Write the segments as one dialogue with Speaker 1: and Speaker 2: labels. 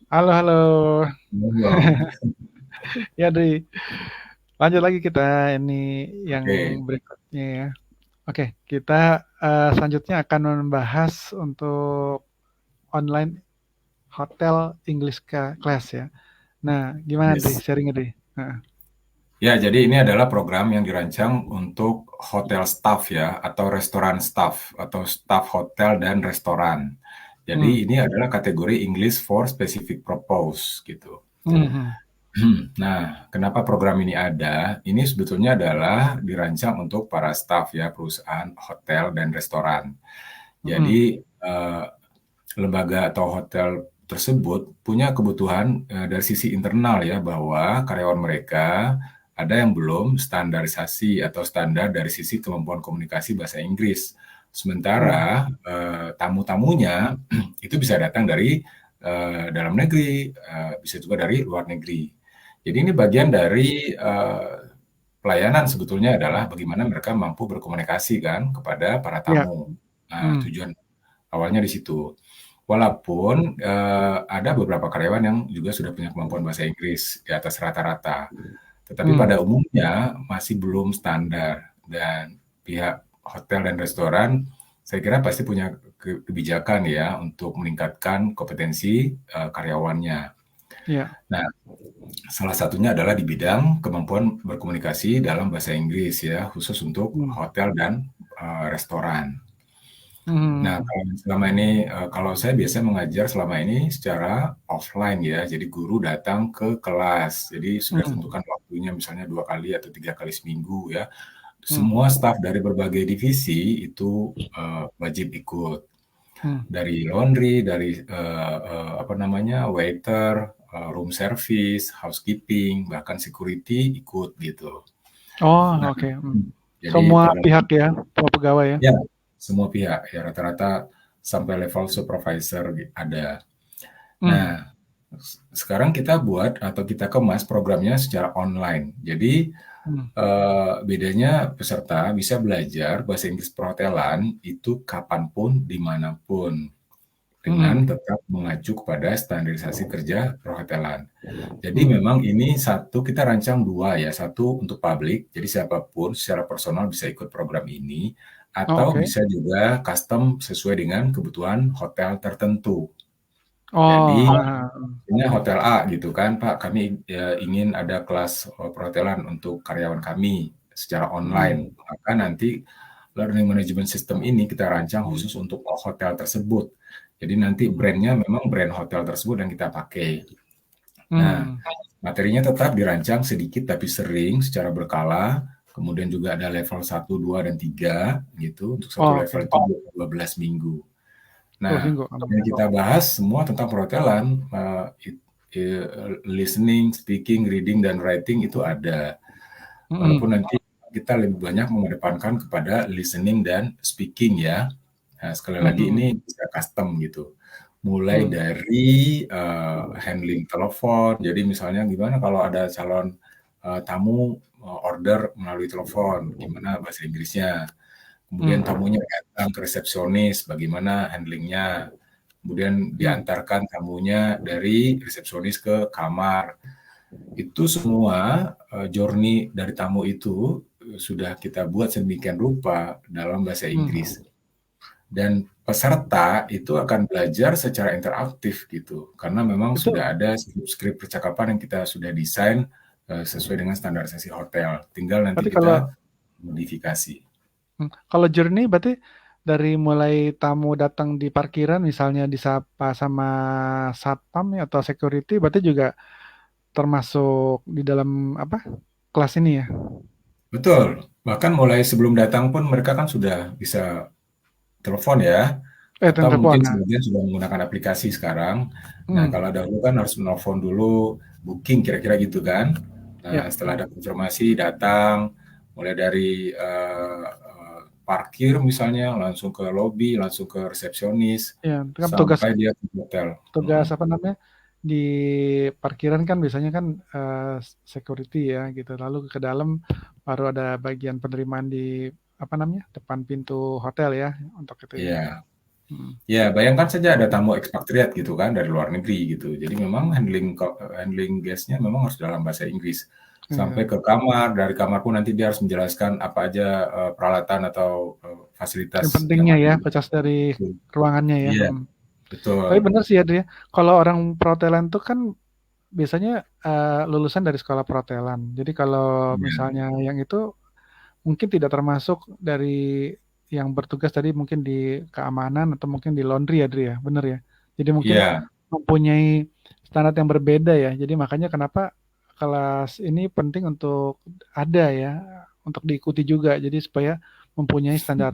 Speaker 1: Halo, halo.
Speaker 2: Belum.
Speaker 1: Ya, Dri. Lanjut lagi kita ini yang
Speaker 2: Oke,
Speaker 1: berikutnya ya. Oke, kita selanjutnya akan membahas untuk online hotel English class ya. Nah, gimana Dri?
Speaker 2: yes.
Speaker 1: Sharing Dri. Nah,
Speaker 2: Ya, jadi ini adalah program yang dirancang untuk hotel staff ya, atau restoran staff, atau staff hotel dan restoran. Jadi
Speaker 1: hmm,
Speaker 2: ini adalah kategori English for Specific Purpose gitu.
Speaker 1: hmm, hmm,
Speaker 2: Nah, kenapa program ini ada? Ini sebetulnya adalah dirancang untuk para staff ya, perusahaan hotel dan restoran.
Speaker 1: hmm.
Speaker 2: Jadi lembaga atau hotel tersebut punya kebutuhan dari sisi internal ya, bahwa karyawan mereka ada yang belum standarisasi atau standar dari sisi kemampuan komunikasi bahasa Inggris.
Speaker 1: Hmm.
Speaker 2: Sementara tamu-tamunya itu bisa datang dari dalam negeri, bisa juga dari luar negeri. Jadi ini bagian dari pelayanan, sebetulnya adalah bagaimana mereka mampu berkomunikasi kan kepada para
Speaker 1: Ya.
Speaker 2: tamu. Nah,
Speaker 1: Hmm.
Speaker 2: tujuan awalnya di situ. Walaupun ada beberapa karyawan yang juga sudah punya kemampuan bahasa Inggris di atas rata-rata, tetapi
Speaker 1: Hmm.
Speaker 2: pada umumnya masih belum standar, dan pihak hotel dan restoran saya kira pasti punya kebijakan ya untuk meningkatkan kompetensi karyawannya.
Speaker 1: Ya.
Speaker 2: Nah, salah satunya adalah di bidang kemampuan berkomunikasi dalam bahasa Inggris ya, khusus untuk
Speaker 1: Hmm.
Speaker 2: hotel dan restoran. Nah,
Speaker 1: Hmm.
Speaker 2: kalau selama ini, kalau saya biasa mengajar selama ini secara offline ya, jadi guru datang ke kelas. Jadi sudah
Speaker 1: Hmm.
Speaker 2: ditentukan waktunya misalnya 2 kali atau 3 kali seminggu ya.
Speaker 1: Hmm.
Speaker 2: Semua staf dari berbagai divisi itu, wajib ikut.
Speaker 1: Hmm.
Speaker 2: Dari laundry, dari, apa namanya, waiter, room service, housekeeping, bahkan security ikut gitu.
Speaker 1: Oh,
Speaker 2: Nah,
Speaker 1: oke. Hmm.
Speaker 2: jadi
Speaker 1: Semua
Speaker 2: terlebih
Speaker 1: pihak ya, semua pegawai ya.
Speaker 2: ya, semua pihak ya, rata-rata sampai level supervisor ada.
Speaker 1: Hmm.
Speaker 2: Nah, sekarang kita buat atau kita kemas programnya secara online. Jadi
Speaker 1: Hmm.
Speaker 2: bedanya peserta bisa belajar bahasa Inggris perhotelan itu kapanpun, dimanapun, dengan
Speaker 1: Hmm.
Speaker 2: tetap mengacu kepada standarisasi kerja perhotelan. Jadi
Speaker 1: Hmm.
Speaker 2: memang ini satu kita rancang dua ya, satu untuk publik, jadi siapapun secara personal bisa ikut program ini,
Speaker 1: Oh,
Speaker 2: atau
Speaker 1: oke.
Speaker 2: bisa juga custom sesuai dengan kebutuhan hotel tertentu.
Speaker 1: Oh,
Speaker 2: Jadi
Speaker 1: ha, ha.
Speaker 2: misalnya hotel A gitu kan, Pak, kami ingin ada kelas perhotelan untuk karyawan kami secara online.
Speaker 1: Hmm.
Speaker 2: Maka nanti learning management system ini kita rancang khusus untuk hotel tersebut. Jadi nanti
Speaker 1: Hmm.
Speaker 2: brandnya memang brand hotel tersebut yang kita pakai. Nah,
Speaker 1: Hmm.
Speaker 2: materinya tetap dirancang sedikit tapi sering secara berkala. Kemudian juga ada level 1, 2, dan 3 gitu. Untuk satu
Speaker 1: Oh,
Speaker 2: level
Speaker 1: oke.
Speaker 2: itu 12 minggu.
Speaker 1: 12
Speaker 2: Nah,
Speaker 1: minggu.
Speaker 2: yang kita bahas semua tentang perhotelan, listening, speaking, reading, dan writing itu ada.
Speaker 1: Hmm.
Speaker 2: Walaupun nanti kita lebih banyak mengedepankan kepada listening dan speaking ya. Nah, sekali lagi
Speaker 1: Hmm.
Speaker 2: ini bisa custom gitu. Mulai
Speaker 1: Hmm.
Speaker 2: dari handling telepon. Jadi misalnya gimana kalau ada calon tamu order melalui telepon, gimana bahasa Inggrisnya. Kemudian
Speaker 1: Hmm.
Speaker 2: tamunya datang ke resepsionis, bagaimana handlingnya. Kemudian
Speaker 1: Hmm.
Speaker 2: diantarkan tamunya dari resepsionis ke kamar. Itu semua journey dari tamu itu sudah kita buat sedemikian rupa dalam bahasa
Speaker 1: Hmm.
Speaker 2: Inggris. Dan peserta itu akan belajar secara interaktif gitu, karena memang
Speaker 1: Itu
Speaker 2: sudah ada skrip percakapan yang kita sudah desain sesuai dengan standarisasi hotel. Tinggal nanti
Speaker 1: berarti kalau
Speaker 2: kita modifikasi.
Speaker 1: kalau journey berarti dari mulai tamu datang di parkiran misalnya disapa sama satpam ya, atau security berarti juga termasuk di dalam apa kelas ini ya?
Speaker 2: Betul, bahkan mulai sebelum datang pun mereka kan sudah bisa telepon ya, atau
Speaker 1: Telepon.
Speaker 2: mungkin
Speaker 1: Nah.
Speaker 2: sebagian sudah menggunakan aplikasi sekarang. Nah, kalau
Speaker 1: Hmm.
Speaker 2: dahulu kan harus menelpon dulu, booking kira-kira gitu kan.
Speaker 1: Ya.
Speaker 2: Nah, setelah ada konfirmasi datang, mulai dari parkir misalnya, langsung ke lobby, langsung ke resepsionis,
Speaker 1: Ya, itu kan petugas
Speaker 2: sampai dia ke hotel.
Speaker 1: tugas
Speaker 2: Mhm.
Speaker 1: apa namanya di parkiran kan biasanya kan security ya gitu. Lalu ke dalam baru ada bagian penerimaan di apa namanya depan pintu hotel ya untuk itu ya.
Speaker 2: Iya.
Speaker 1: Mhm.
Speaker 2: Ya, bayangkan saja ada tamu ekspatriat gitu kan dari luar negeri gitu. Jadi memang handling guest-nya memang harus dalam bahasa Inggris. Sampai
Speaker 1: Iya.
Speaker 2: ke kamar, dari kamar pun nanti dia harus menjelaskan apa aja peralatan atau
Speaker 1: Yang
Speaker 2: fasilitas yang
Speaker 1: pentingnya
Speaker 2: ada
Speaker 1: ya,
Speaker 2: di
Speaker 1: batas dari
Speaker 2: situ.
Speaker 1: ruangannya ya.
Speaker 2: Iya,
Speaker 1: Tapi
Speaker 2: betul.
Speaker 1: benar sih Adri ya, kalau orang perhotelan tuh kan biasanya lulusan dari sekolah perhotelan. Jadi kalau
Speaker 2: Iya,
Speaker 1: misalnya yang itu mungkin tidak termasuk dari yang bertugas tadi mungkin di keamanan atau mungkin di laundry ya, Dri ya, bener ya. Jadi mungkin
Speaker 2: iya,
Speaker 1: mempunyai standar yang berbeda ya. Jadi makanya kenapa kelas ini penting untuk ada ya, untuk diikuti juga. Jadi supaya mempunyai standar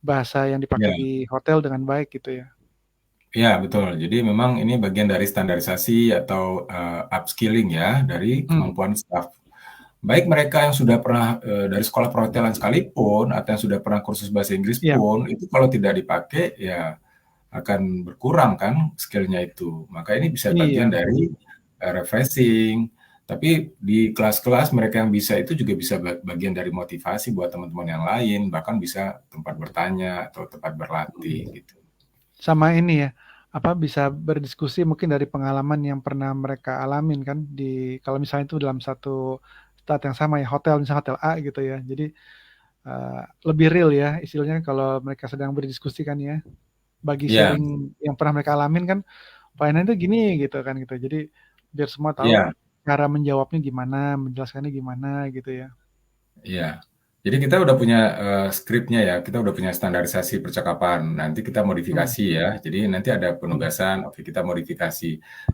Speaker 1: bahasa yang dipakai
Speaker 2: iya.
Speaker 1: di hotel dengan baik gitu ya.
Speaker 2: Iya, betul. Jadi memang ini bagian dari standarisasi atau upskilling ya dari
Speaker 1: Hmm,
Speaker 2: kemampuan staf. Baik mereka yang sudah pernah dari sekolah perhotelan sekalipun atau yang sudah pernah kursus bahasa Inggris
Speaker 1: iya,
Speaker 2: pun itu kalau tidak dipakai ya akan berkurang kan skill-nya itu. Maka ini bisa bagian
Speaker 1: iya,
Speaker 2: dari refreshing. Tapi di kelas-kelas mereka yang bisa itu juga bisa bagian dari motivasi buat teman-teman yang lain, bahkan bisa tempat bertanya atau tempat berlatih gitu.
Speaker 1: sama ini ya. Apa bisa berdiskusi mungkin dari pengalaman yang pernah mereka alamin kan di kalau misalnya itu dalam satu saat yang sama ya hotel misalnya hotel A gitu ya. Jadi eh, lebih real ya istilahnya kalau mereka sedang berdiskusi kan ya. Bagi
Speaker 2: Iya,
Speaker 1: sharing yang pernah mereka alamin kan pelayanan itu gini gitu kan gitu. Jadi biar semua tahu
Speaker 2: iya.
Speaker 1: cara menjawabnya gimana, menjelaskannya gimana gitu ya.
Speaker 2: Iya. Jadi kita udah punya skripnya ya, kita udah punya standarisasi percakapan. Nanti kita
Speaker 1: Hmm,
Speaker 2: modifikasi ya. Jadi nanti ada
Speaker 1: hmm,
Speaker 2: penugasan, oke kita modifikasi.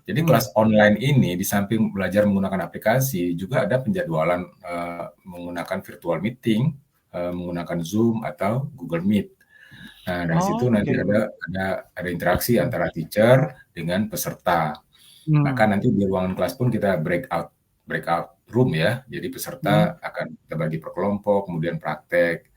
Speaker 2: Jadi
Speaker 1: hmm.
Speaker 2: kelas online ini di samping belajar menggunakan aplikasi, juga ada penjadwalan menggunakan virtual meeting, menggunakan Zoom atau Google Meet. Nah, dari situ nanti
Speaker 1: Oke.
Speaker 2: ada interaksi antara teacher dengan peserta. Bahkan
Speaker 1: Hmm,
Speaker 2: nanti di ruangan kelas pun kita breakout room ya. Jadi
Speaker 1: hmm,
Speaker 2: peserta akan kita bagi per kelompok, kemudian praktek.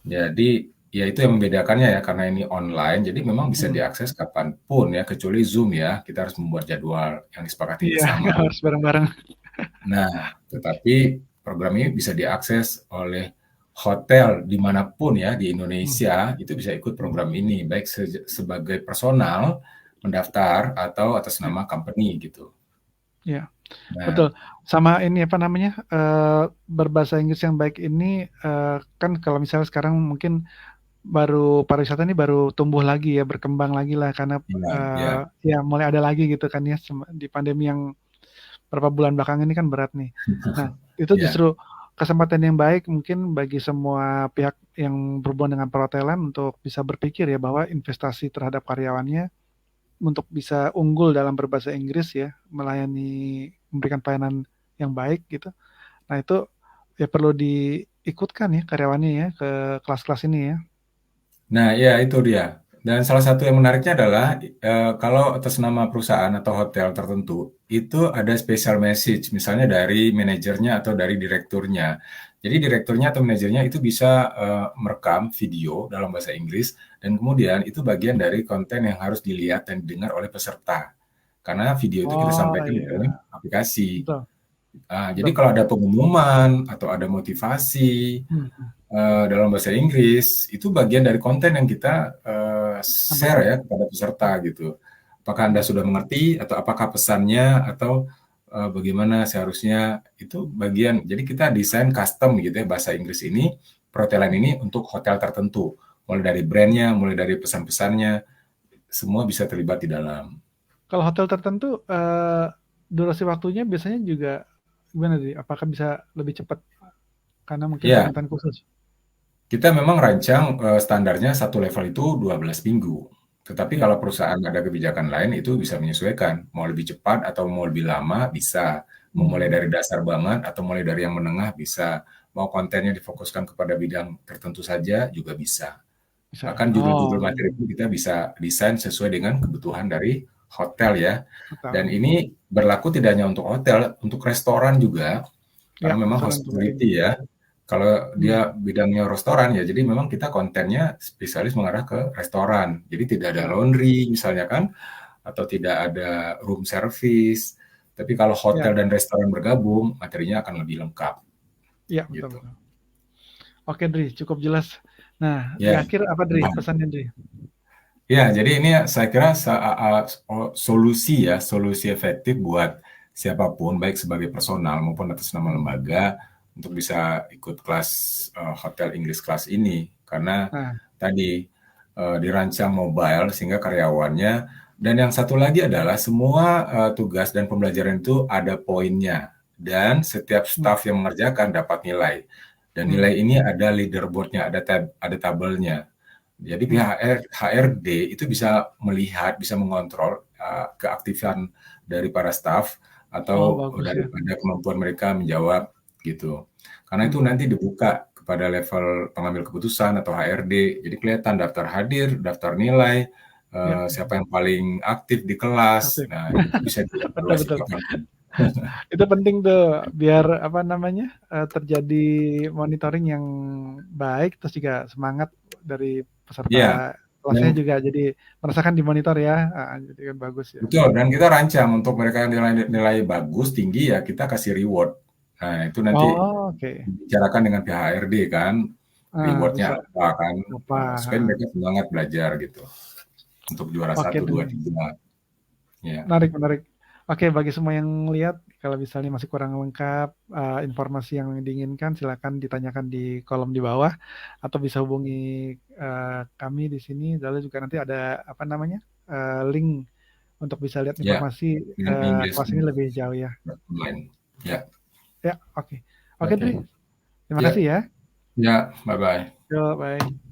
Speaker 2: Jadi ya itu yang membedakannya ya karena ini online. Jadi memang bisa
Speaker 1: hmm.
Speaker 2: diakses kapanpun ya, kecuali Zoom ya. Kita harus membuat jadwal yang disepakati
Speaker 1: Iya,
Speaker 2: bersama.
Speaker 1: harus bareng-bareng.
Speaker 2: Nah, tetapi program ini bisa diakses oleh hotel dimanapun ya di
Speaker 1: Hmm,
Speaker 2: Indonesia itu bisa ikut
Speaker 1: hmm.
Speaker 2: program ini, baik sebagai personal mendaftar atau atas
Speaker 1: Ya,
Speaker 2: nama company gitu.
Speaker 1: ya.
Speaker 2: Nah,
Speaker 1: Betul. Sama ini apa namanya? Berbahasa Inggris yang baik ini kan kalau misalnya sekarang mungkin baru pariwisata ini baru tumbuh lagi ya, berkembang lagi lah karena
Speaker 2: iya, iya,
Speaker 1: ya mulai ada lagi gitu kan ya di pandemi yang beberapa bulan belakang ini kan berat nih. Nah, itu
Speaker 2: iya,
Speaker 1: justru kesempatan yang baik mungkin bagi semua pihak yang berhubungan dengan perhotelan untuk bisa berpikir ya bahwa investasi terhadap karyawannya untuk bisa unggul dalam berbahasa Inggris ya, memberikan pelayanan yang baik gitu. Nah, itu ya perlu diikutkan ya karyawannya ya ke kelas-kelas ini ya.
Speaker 2: nah, ya itu dia. Dan salah satu yang menariknya adalah kalau atas nama perusahaan atau hotel tertentu itu ada special message, misalnya dari manajernya atau dari direkturnya. Jadi direkturnya atau manajernya itu bisa merekam video dalam bahasa Inggris dan kemudian itu bagian dari konten yang harus dilihat dan didengar oleh peserta. Karena video itu kita
Speaker 1: Oh
Speaker 2: sampaikan di
Speaker 1: iya,
Speaker 2: dalam aplikasi.
Speaker 1: betul,
Speaker 2: Jadi
Speaker 1: betul,
Speaker 2: kalau
Speaker 1: betul.
Speaker 2: ada pengumuman atau ada motivasi
Speaker 1: Hmm,
Speaker 2: dalam bahasa Inggris, itu bagian dari konten yang kita share
Speaker 1: sampaikan.
Speaker 2: ya kepada peserta gitu. Apakah Anda
Speaker 1: Hmm,
Speaker 2: sudah mengerti atau apakah pesannya atau bagaimana seharusnya itu bagian. Jadi kita desain custom gitu ya bahasa Inggris ini, perhotelan ini untuk hotel tertentu. Mulai dari brandnya, mulai dari pesan-pesannya, semua bisa terlibat di dalam.
Speaker 1: Kalau hotel tertentu durasi waktunya biasanya juga gimana sih? Apakah bisa lebih cepat karena mungkin
Speaker 2: Ya,
Speaker 1: permintaan khusus?
Speaker 2: kita memang rancang standarnya satu level itu 12 minggu. Tetapi
Speaker 1: Ya.
Speaker 2: kalau perusahaan ada kebijakan lain itu bisa menyesuaikan. Mau lebih cepat atau mau lebih lama bisa. Mau mulai
Speaker 1: Hmm,
Speaker 2: dari dasar banget atau mulai dari yang menengah bisa. Mau kontennya difokuskan kepada bidang tertentu saja juga bisa.
Speaker 1: bisa.
Speaker 2: Bahkan judul-judul
Speaker 1: Oh,
Speaker 2: materi pun kita bisa desain sesuai dengan kebutuhan dari hotel ya. Dan
Speaker 1: hotel.
Speaker 2: ini berlaku tidak hanya untuk hotel, untuk restoran juga.
Speaker 1: Ya,
Speaker 2: Karena memang
Speaker 1: restoran juga.
Speaker 2: hospitality ya, kalau
Speaker 1: Hmm,
Speaker 2: dia bidangnya restoran ya, jadi memang kita kontennya spesialis mengarah ke restoran. Jadi tidak ada
Speaker 1: ya,
Speaker 2: laundry misalnya kan, atau tidak ada room service. Tapi kalau hotel
Speaker 1: ya,
Speaker 2: dan restoran bergabung, materinya akan lebih lengkap
Speaker 1: ya, betul,
Speaker 2: gitu.
Speaker 1: betul. Oke, Dri, cukup jelas. Nah, di
Speaker 2: Ya,
Speaker 1: akhir apa, Dri,
Speaker 2: aman.
Speaker 1: pesannya, Dri?
Speaker 2: Ya, jadi ini saya kira solusi ya, solusi efektif buat siapapun, baik sebagai personal maupun atas nama lembaga, untuk bisa ikut kelas Hotel English Class ini. Karena
Speaker 1: Nah,
Speaker 2: tadi dirancang mobile sehingga karyawannya, dan yang satu lagi adalah semua tugas dan pembelajaran itu ada poinnya. Dan setiap
Speaker 1: hmm,
Speaker 2: staf yang mengerjakan dapat nilai. Dan
Speaker 1: hmm,
Speaker 2: nilai ini ada leaderboardnya, ada tabelnya. Jadi
Speaker 1: hmm.
Speaker 2: pihak HRD itu bisa melihat, bisa mengontrol keaktifan dari para staf
Speaker 1: Oh,
Speaker 2: atau
Speaker 1: bagus ya.
Speaker 2: daripada kemampuan mereka menjawab gitu. Karena itu
Speaker 1: Hmm.
Speaker 2: nanti dibuka kepada level pengambil keputusan atau HRD. Jadi kelihatan daftar hadir, daftar nilai,
Speaker 1: Ya,
Speaker 2: siapa yang paling aktif di kelas.
Speaker 1: aktif.
Speaker 2: Nah, itu bisa
Speaker 1: Betul
Speaker 2: dievaluasi
Speaker 1: betul.
Speaker 2: kapanpun.
Speaker 1: Itu penting tuh biar apa namanya terjadi monitoring yang baik, terus juga semangat dari peserta
Speaker 2: Iya, dan
Speaker 1: kelasnya juga jadi merasakan dimonitor ya. Jadi kan bagus ya.
Speaker 2: betul, dan kita rancang untuk mereka yang nilai bagus, tinggi ya kita kasih reward. Nah, itu nanti
Speaker 1: Oh, oke.
Speaker 2: bicarakan dengan pihak HRD kan, rewardnya
Speaker 1: Bisa
Speaker 2: apa kan,
Speaker 1: apa?
Speaker 2: supaya mereka semangat belajar gitu, untuk juara
Speaker 1: Oke
Speaker 2: satu,
Speaker 1: deh.
Speaker 2: 2, 3. Ya,
Speaker 1: Menarik, menarik. Oke, bagi semua yang lihat, kalau misalnya masih kurang lengkap informasi yang diinginkan, silakan ditanyakan di kolom di bawah, atau bisa hubungi kami di sini. Lalu juga nanti ada apa namanya link untuk bisa lihat
Speaker 2: ya,
Speaker 1: informasi
Speaker 2: dengan English
Speaker 1: kelas ini lebih jauh ya.
Speaker 2: online. Ya,
Speaker 1: Ya, oke. Oke, Dri.
Speaker 2: oke.
Speaker 1: Terima
Speaker 2: Ya,
Speaker 1: kasih ya.
Speaker 2: ya, bye-bye.
Speaker 1: Yo, bye.